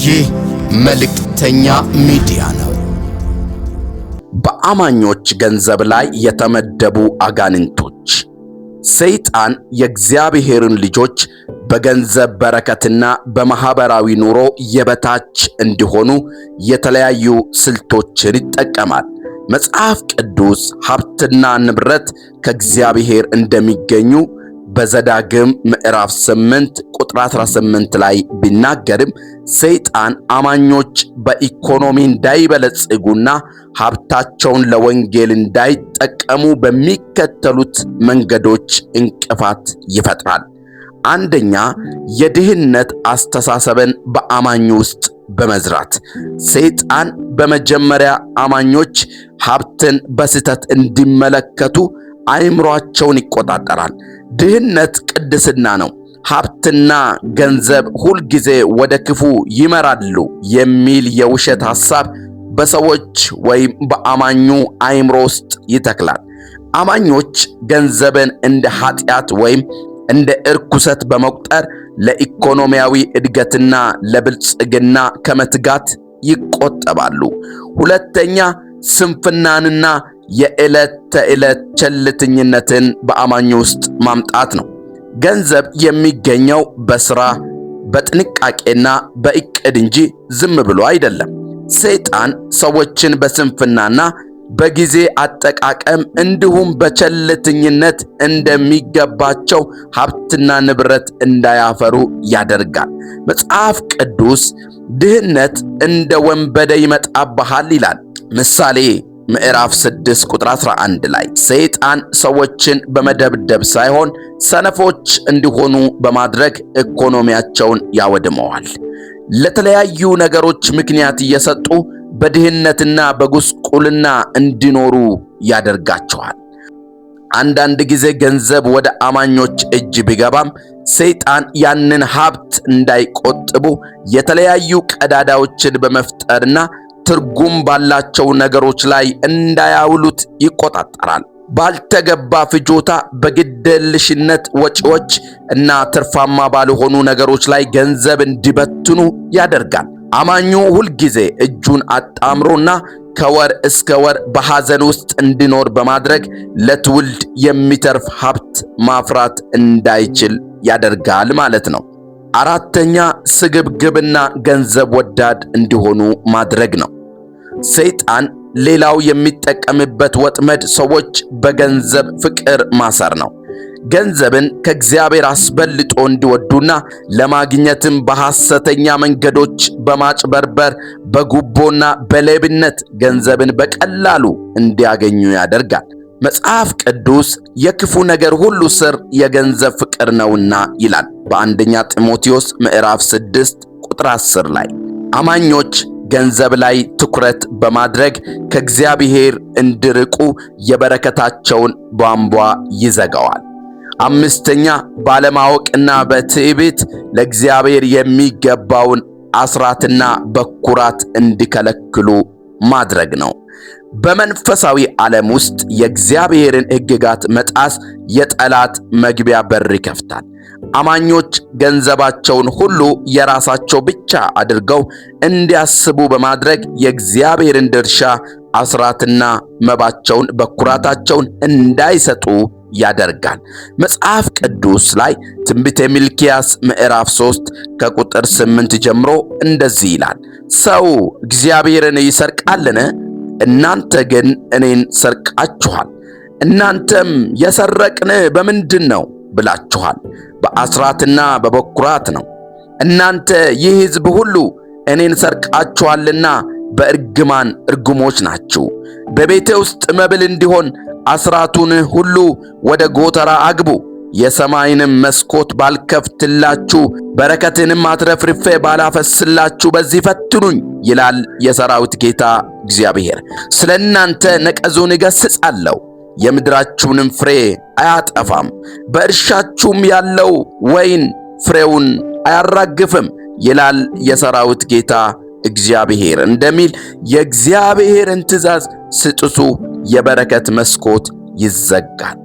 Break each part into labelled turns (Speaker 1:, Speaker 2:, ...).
Speaker 1: ይህ መልእክተኛ ሚዲያ ነው። በአማኞች ገንዘብ ላይ የተመደቡ አጋንንቶች። ሰይጣን የእግዚአብሔርን ልጆች በገንዘብ በረከትና በማህበራዊ ኑሮ የበታች እንዲሆኑ የተለያዩ ስልቶችን ይጠቀማል። መጽሐፍ ቅዱስ ሀብትና ንብረት ከእግዚአብሔር እንደሚገኙ በዘዳግም ምዕራፍ 8 ቁጥር 18 ላይ ቢናገርም ሰይጣን አማኞች በኢኮኖሚ እንዳይበለጽጉና ሀብታቸውን ለወንጌል እንዳይጠቀሙ በሚከተሉት መንገዶች እንቅፋት ይፈጥራል። አንደኛ፣ የድህነት አስተሳሰብን በአማኙ ውስጥ በመዝራት። ሰይጣን በመጀመሪያ አማኞች ሀብትን በስህተት እንዲመለከቱ አእምሯቸውን ይቆጣጠራል። ድህነት ቅድስና ነው፣ ሀብትና ገንዘብ ሁልጊዜ ወደ ክፉ ይመራሉ የሚል የውሸት ሐሳብ በሰዎች ወይም በአማኙ አእምሮ ውስጥ ይተክላል። አማኞች ገንዘብን እንደ ኃጢአት ወይም እንደ እርኩሰት በመቁጠር ለኢኮኖሚያዊ እድገትና ለብልጽግና ከመትጋት ይቆጠባሉ። ሁለተኛ፣ ስንፍናንና የዕለት ተዕለት ቸልተኝነትን በአማኙ ውስጥ ማምጣት ነው። ገንዘብ የሚገኘው በሥራ በጥንቃቄና በዕቅድ እንጂ ዝም ብሎ አይደለም። ሰይጣን ሰዎችን በስንፍናና በጊዜ አጠቃቀም እንዲሁም በቸልተኝነት እንደሚገባቸው ሀብትና ንብረት እንዳያፈሩ ያደርጋል። መጽሐፍ ቅዱስ ድህነት እንደ ወንበዴ ይመጣብሃል ይላል። ምሳሌ ምዕራፍ 6 ቁጥር 11 ላይ ሰይጣን ሰዎችን በመደብደብ ሳይሆን ሰነፎች እንዲሆኑ በማድረግ ኢኮኖሚያቸውን ያወድመዋል። ለተለያዩ ነገሮች ምክንያት እየሰጡ በድህነትና በጉስቁልና እንዲኖሩ ያደርጋቸዋል። አንዳንድ ጊዜ ገንዘብ ወደ አማኞች እጅ ቢገባም ሰይጣን ያንን ሀብት እንዳይቆጥቡ የተለያዩ ቀዳዳዎችን በመፍጠርና ትርጉም ባላቸው ነገሮች ላይ እንዳያውሉት ይቆጣጠራል። ባልተገባ ፍጆታ፣ በግድየለሽነት ወጪዎች እና ትርፋማ ባልሆኑ ነገሮች ላይ ገንዘብ እንዲበትኑ ያደርጋል። አማኙ ሁልጊዜ እጁን አጣምሮና ከወር እስከ ወር በሐዘን ውስጥ እንዲኖር በማድረግ ለትውልድ የሚተርፍ ሀብት ማፍራት እንዳይችል ያደርጋል ማለት ነው። አራተኛ፣ ስግብግብና ገንዘብ ወዳድ እንዲሆኑ ማድረግ ነው። ሰይጣን ሌላው የሚጠቀምበት ወጥመድ ሰዎች በገንዘብ ፍቅር ማሰር ነው። ገንዘብን ከእግዚአብሔር አስበልጦ እንዲወዱና ለማግኘትም በሐሰተኛ መንገዶች በማጭበርበር በጉቦና በሌብነት ገንዘብን በቀላሉ እንዲያገኙ ያደርጋል። መጽሐፍ ቅዱስ የክፉ ነገር ሁሉ ስር የገንዘብ ፍቅር ነውና ይላል በአንደኛ ጢሞቴዎስ ምዕራፍ 6 ቁጥር 10 ላይ። አማኞች ገንዘብ ላይ ትኩረት በማድረግ ከእግዚአብሔር እንዲርቁ የበረከታቸውን ቧንቧ ይዘጋዋል። አምስተኛ፣ ባለማወቅና በትዕቢት ለእግዚአብሔር የሚገባውን አስራትና በኩራት እንዲከለክሉ ማድረግ ነው። በመንፈሳዊ ዓለም ውስጥ የእግዚአብሔርን ሕግጋት መጣስ የጠላት መግቢያ በር ይከፍታል። አማኞች ገንዘባቸውን ሁሉ የራሳቸው ብቻ አድርገው እንዲያስቡ በማድረግ የእግዚአብሔርን ድርሻ አስራትና መባቸውን በኩራታቸውን እንዳይሰጡ ያደርጋል። መጽሐፍ ቅዱስ ላይ ትንቢተ ሚልክያስ ምዕራፍ 3 ከቁጥር 8 ጀምሮ እንደዚህ ይላል፣ ሰው እግዚአብሔርን ይሰርቃልን? እናንተ ግን እኔን ሰርቃችኋል። እናንተም የሰረቅን በምንድን ነው ብላችኋል፣ በአስራትና በበኩራት ነው። እናንተ ይህ ሕዝብ ሁሉ እኔን ሰርቃችኋልና በእርግማን እርጉሞች ናችሁ። በቤቴ ውስጥ መብል እንዲሆን አስራቱን ሁሉ ወደ ጎተራ አግቡ። የሰማይንም መስኮት ባልከፍትላችሁ፣ በረከትንም አትረፍርፌ ባላፈስላችሁ በዚህ ፈትኑኝ ይላል የሰራዊት ጌታ እግዚአብሔር። ስለ እናንተ ነቀዙን እገሥጻለሁ፣ የምድራችሁንም ፍሬ አያጠፋም፣ በእርሻችሁም ያለው ወይን ፍሬውን አያራግፍም ይላል የሰራዊት ጌታ እግዚአብሔር እንደሚል የእግዚአብሔርን ትእዛዝ ስጥሱ፣ የበረከት መስኮት ይዘጋል።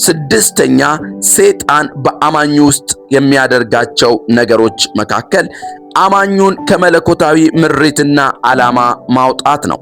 Speaker 1: ስድስተኛ፣ ሰይጣን በአማኙ ውስጥ የሚያደርጋቸው ነገሮች መካከል አማኙን ከመለኮታዊ ምሪትና ዓላማ ማውጣት ነው።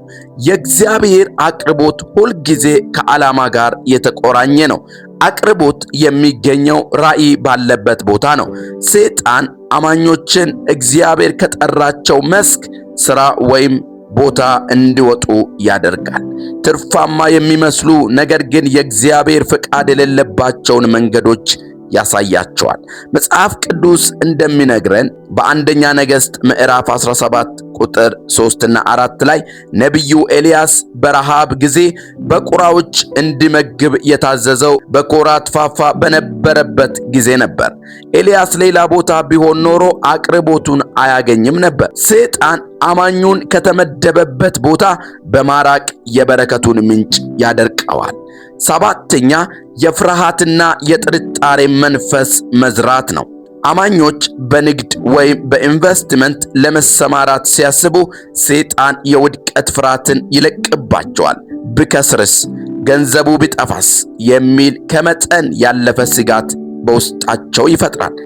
Speaker 1: የእግዚአብሔር አቅርቦት ሁልጊዜ ከዓላማ ጋር የተቆራኘ ነው። አቅርቦት የሚገኘው ራእይ ባለበት ቦታ ነው። ሰይጣን አማኞችን እግዚአብሔር ከጠራቸው መስክ፣ ሥራ ወይም ቦታ እንዲወጡ ያደርጋል። ትርፋማ የሚመስሉ ነገር ግን የእግዚአብሔር ፈቃድ የሌለባቸውን መንገዶች ያሳያቸዋል። መጽሐፍ ቅዱስ እንደሚነግረን በአንደኛ ነገሥት ምዕራፍ 17 ቁጥር 3 እና 4 ላይ ነቢዩ ኤልያስ በረሃብ ጊዜ በቁራዎች እንዲመግብ የታዘዘው በኮራት ፋፋ በነበረበት ጊዜ ነበር። ኤልያስ ሌላ ቦታ ቢሆን ኖሮ አቅርቦቱን አያገኝም ነበር። ሰይጣን አማኙን ከተመደበበት ቦታ በማራቅ የበረከቱን ምንጭ ያደርቀዋል። ሰባተኛ የፍርሃትና የጥርጣሬ መንፈስ መዝራት ነው። አማኞች በንግድ ወይም በኢንቨስትመንት ለመሰማራት ሲያስቡ ሰይጣን የውድቀት ፍርሃትን ይለቅባቸዋል። ብከስርስ፣ ገንዘቡ ቢጠፋስ የሚል ከመጠን ያለፈ ስጋት በውስጣቸው ይፈጥራል።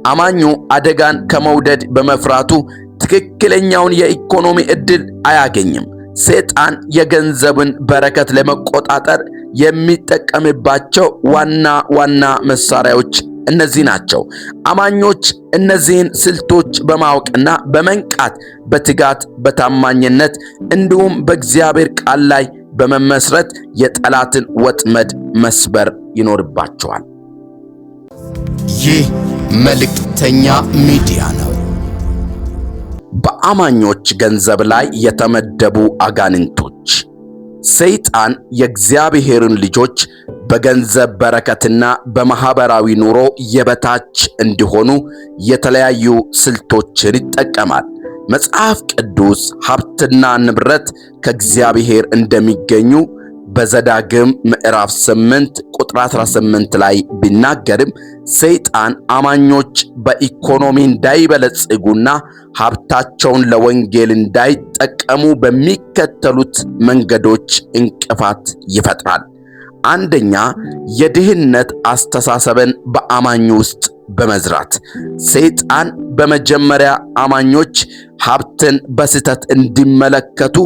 Speaker 1: አማኙ አደጋን ከመውደድ በመፍራቱ ትክክለኛውን የኢኮኖሚ ዕድል አያገኝም። ሰይጣን የገንዘብን በረከት ለመቆጣጠር የሚጠቀምባቸው ዋና ዋና መሳሪያዎች እነዚህ ናቸው። አማኞች እነዚህን ስልቶች በማወቅና በመንቃት በትጋት በታማኝነት እንዲሁም በእግዚአብሔር ቃል ላይ በመመስረት የጠላትን ወጥመድ መስበር ይኖርባቸዋል። ይህ መልእክተኛ ሚዲያ ነው። በአማኞች ገንዘብ ላይ የተመደቡ አጋንንቶች። ሰይጣን የእግዚአብሔርን ልጆች በገንዘብ በረከትና በማህበራዊ ኑሮ የበታች እንዲሆኑ የተለያዩ ስልቶችን ይጠቀማል። መጽሐፍ ቅዱስ ሀብትና ንብረት ከእግዚአብሔር እንደሚገኙ በዘዳግም ምዕራፍ 8 ቁጥር 18 ላይ ቢናገርም ሰይጣን አማኞች በኢኮኖሚ እንዳይበለጽጉና ሀብታቸውን ለወንጌል እንዳይጠቀሙ በሚከተሉት መንገዶች እንቅፋት ይፈጥራል። አንደኛ፣ የድህነት አስተሳሰብን በአማኙ ውስጥ በመዝራት። ሰይጣን በመጀመሪያ አማኞች ሀብትን በስህተት እንዲመለከቱ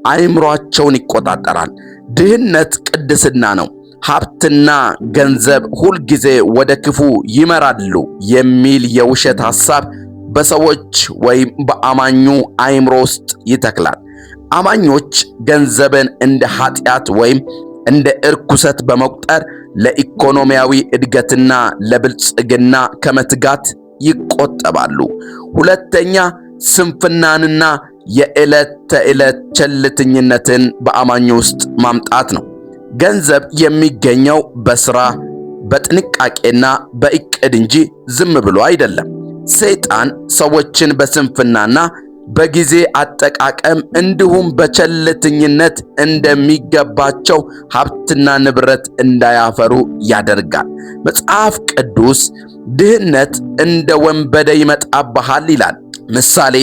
Speaker 1: አእምሯቸውን ይቆጣጠራል። ድህነት ቅድስና ነው፣ ሀብትና ገንዘብ ሁልጊዜ ወደ ክፉ ይመራሉ የሚል የውሸት ሐሳብ በሰዎች ወይም በአማኙ አእምሮ ውስጥ ይተክላል። አማኞች ገንዘብን እንደ ኃጢአት ወይም እንደ እርኩሰት በመቁጠር ለኢኮኖሚያዊ እድገትና ለብልጽግና ከመትጋት ይቆጠባሉ። ሁለተኛ፣ ስንፍናንና የዕለት ተዕለት ቸልተኝነትን በአማኙ ውስጥ ማምጣት ነው። ገንዘብ የሚገኘው በሥራ በጥንቃቄና በዕቅድ እንጂ ዝም ብሎ አይደለም። ሰይጣን ሰዎችን በስንፍናና በጊዜ አጠቃቀም እንዲሁም በቸልተኝነት እንደሚገባቸው ሀብትና ንብረት እንዳያፈሩ ያደርጋል። መጽሐፍ ቅዱስ ድህነት እንደ ወንበዴ ይመጣብሃል ይላል። ምሳሌ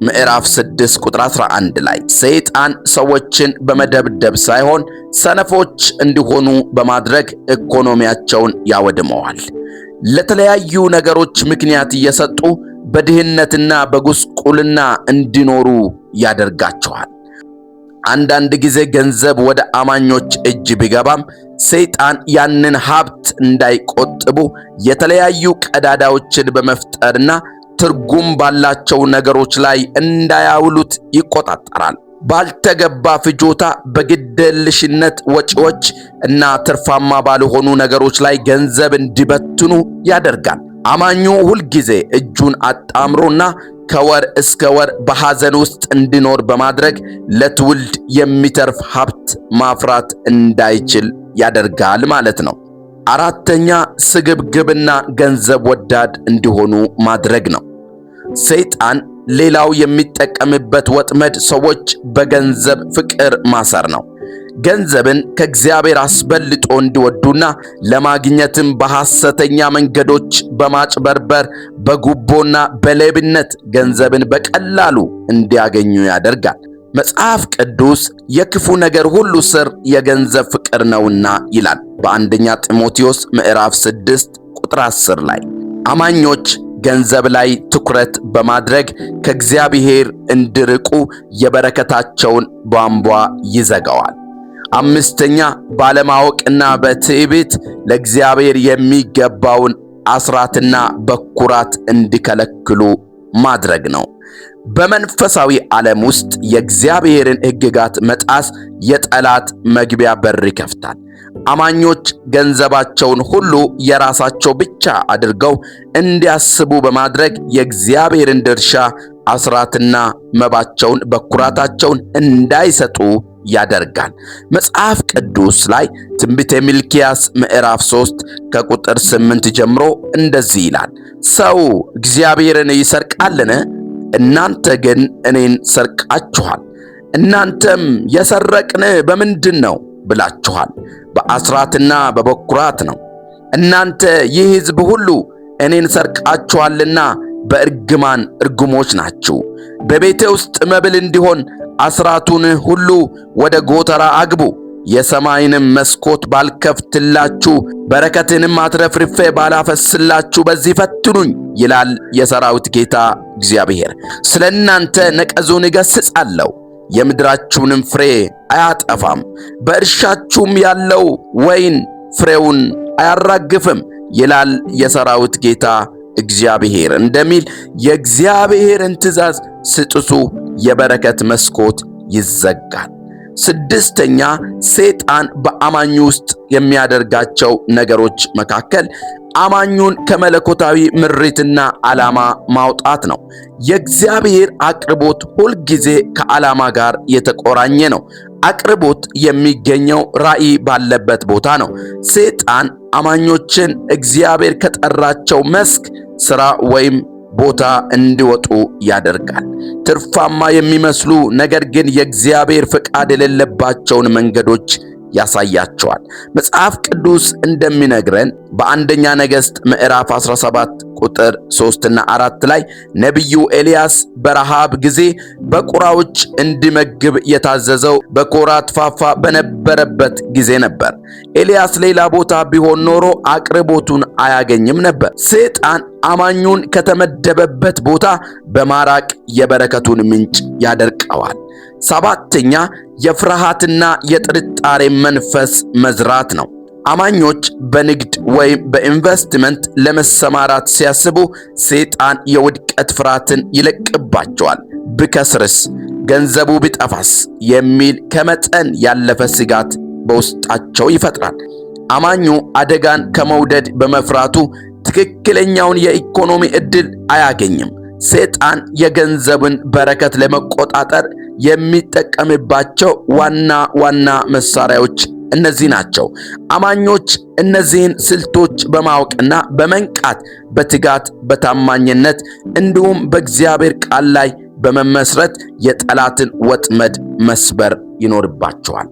Speaker 1: ምዕራፍ 6 ቁጥር 11 ላይ ሰይጣን ሰዎችን በመደብደብ ሳይሆን ሰነፎች እንዲሆኑ በማድረግ ኢኮኖሚያቸውን ያወድመዋል። ለተለያዩ ነገሮች ምክንያት እየሰጡ በድህነትና በጉስቁልና እንዲኖሩ ያደርጋቸዋል። አንዳንድ ጊዜ ገንዘብ ወደ አማኞች እጅ ቢገባም ሰይጣን ያንን ሀብት እንዳይቆጥቡ የተለያዩ ቀዳዳዎችን በመፍጠርና ትርጉም ባላቸው ነገሮች ላይ እንዳያውሉት ይቆጣጠራል። ባልተገባ ፍጆታ፣ በግድየለሽነት ወጪዎች እና ትርፋማ ባልሆኑ ነገሮች ላይ ገንዘብ እንዲበትኑ ያደርጋል። አማኙ ሁልጊዜ እጁን አጣምሮና ከወር እስከ ወር በሐዘን ውስጥ እንዲኖር በማድረግ ለትውልድ የሚተርፍ ሀብት ማፍራት እንዳይችል ያደርጋል ማለት ነው። አራተኛ፣ ስግብግብና ገንዘብ ወዳድ እንዲሆኑ ማድረግ ነው። ሰይጣን ሌላው የሚጠቀምበት ወጥመድ ሰዎች በገንዘብ ፍቅር ማሰር ነው። ገንዘብን ከእግዚአብሔር አስበልጦ እንዲወዱና ለማግኘትም በሐሰተኛ መንገዶች በማጭበርበር በጉቦና በሌብነት ገንዘብን በቀላሉ እንዲያገኙ ያደርጋል። መጽሐፍ ቅዱስ የክፉ ነገር ሁሉ ስር የገንዘብ ፍቅር ነውና ይላል በአንደኛ ጢሞቴዎስ ምዕራፍ 6 ቁጥር 10 ላይ። አማኞች ገንዘብ ላይ ትኩረት በማድረግ ከእግዚአብሔር እንዲርቁ የበረከታቸውን ቧንቧ ይዘጋዋል። አምስተኛ ባለማወቅና በትዕቢት ለእግዚአብሔር የሚገባውን አስራትና በኩራት እንዲከለክሉ ማድረግ ነው። በመንፈሳዊ ዓለም ውስጥ የእግዚአብሔርን ሕግጋት መጣስ የጠላት መግቢያ በር ይከፍታል። አማኞች ገንዘባቸውን ሁሉ የራሳቸው ብቻ አድርገው እንዲያስቡ በማድረግ የእግዚአብሔርን ድርሻ አስራትና መባቸውን በኩራታቸውን እንዳይሰጡ ያደርጋል። መጽሐፍ ቅዱስ ላይ ትንቢተ ሚልክያስ ምዕራፍ 3 ከቁጥር 8 ጀምሮ እንደዚህ ይላል፣ ሰው እግዚአብሔርን ይሰርቃልን? እናንተ ግን እኔን ሰርቃችኋል። እናንተም የሰረቅን በምንድን ነው ብላችኋል፣ በአስራትና በበኩራት ነው። እናንተ ይህ ሕዝብ ሁሉ እኔን ሰርቃችኋልና በእርግማን እርጉሞች ናችሁ። በቤቴ ውስጥ መብል እንዲሆን አስራቱን ሁሉ ወደ ጎተራ አግቡ። የሰማይንም መስኮት ባልከፍትላችሁ በረከትንም አትረፍርፌ ባላፈስላችሁ በዚህ ፈትኑኝ ይላል የሰራዊት ጌታ እግዚአብሔር። ስለ እናንተ ነቀዙን እገሥጻለሁ፣ የምድራችሁንም ፍሬ አያጠፋም። በእርሻችሁም ያለው ወይን ፍሬውን አያራግፍም ይላል የሰራዊት ጌታ እግዚአብሔር እንደሚል የእግዚአብሔርን ትእዛዝ ስጥሱ የበረከት መስኮት ይዘጋል። ስድስተኛ ሰይጣን በአማኙ ውስጥ የሚያደርጋቸው ነገሮች መካከል አማኙን ከመለኮታዊ ምሪትና ዓላማ ማውጣት ነው። የእግዚአብሔር አቅርቦት ሁልጊዜ ከዓላማ ጋር የተቆራኘ ነው። አቅርቦት የሚገኘው ራእይ ባለበት ቦታ ነው። ሰይጣን አማኞችን እግዚአብሔር ከጠራቸው መስክ፣ ሥራ ወይም ቦታ እንዲወጡ ያደርጋል። ትርፋማ የሚመስሉ ነገር ግን የእግዚአብሔር ፈቃድ የሌለባቸውን መንገዶች ያሳያቸዋል። መጽሐፍ ቅዱስ እንደሚነግረን በአንደኛ ነገሥት ምዕራፍ 17 ቁጥር 3 እና 4 ላይ ነቢዩ ኤልያስ በረሃብ ጊዜ በቁራዎች እንዲመግብ የታዘዘው በኮራት ፋፋ በነበረበት ጊዜ ነበር። ኤልያስ ሌላ ቦታ ቢሆን ኖሮ አቅርቦቱን አያገኝም ነበር። ሰይጣን አማኙን ከተመደበበት ቦታ በማራቅ የበረከቱን ምንጭ ያደርቀዋል። ሰባተኛ የፍርሃትና የጥርጣሬ መንፈስ መዝራት ነው። አማኞች በንግድ ወይም በኢንቨስትመንት ለመሰማራት ሲያስቡ ሰይጣን የውድቀት ፍርሃትን ይለቅባቸዋል። ብከስርስ፣ ገንዘቡ ቢጠፋስ የሚል ከመጠን ያለፈ ስጋት በውስጣቸው ይፈጥራል። አማኙ አደጋን ከመውደድ በመፍራቱ ትክክለኛውን የኢኮኖሚ ዕድል አያገኝም። ሰይጣን የገንዘብን በረከት ለመቆጣጠር የሚጠቀምባቸው ዋና ዋና መሳሪያዎች እነዚህ ናቸው። አማኞች እነዚህን ስልቶች በማወቅና በመንቃት በትጋት በታማኝነት እንዲሁም በእግዚአብሔር ቃል ላይ በመመስረት የጠላትን ወጥመድ መስበር ይኖርባቸዋል።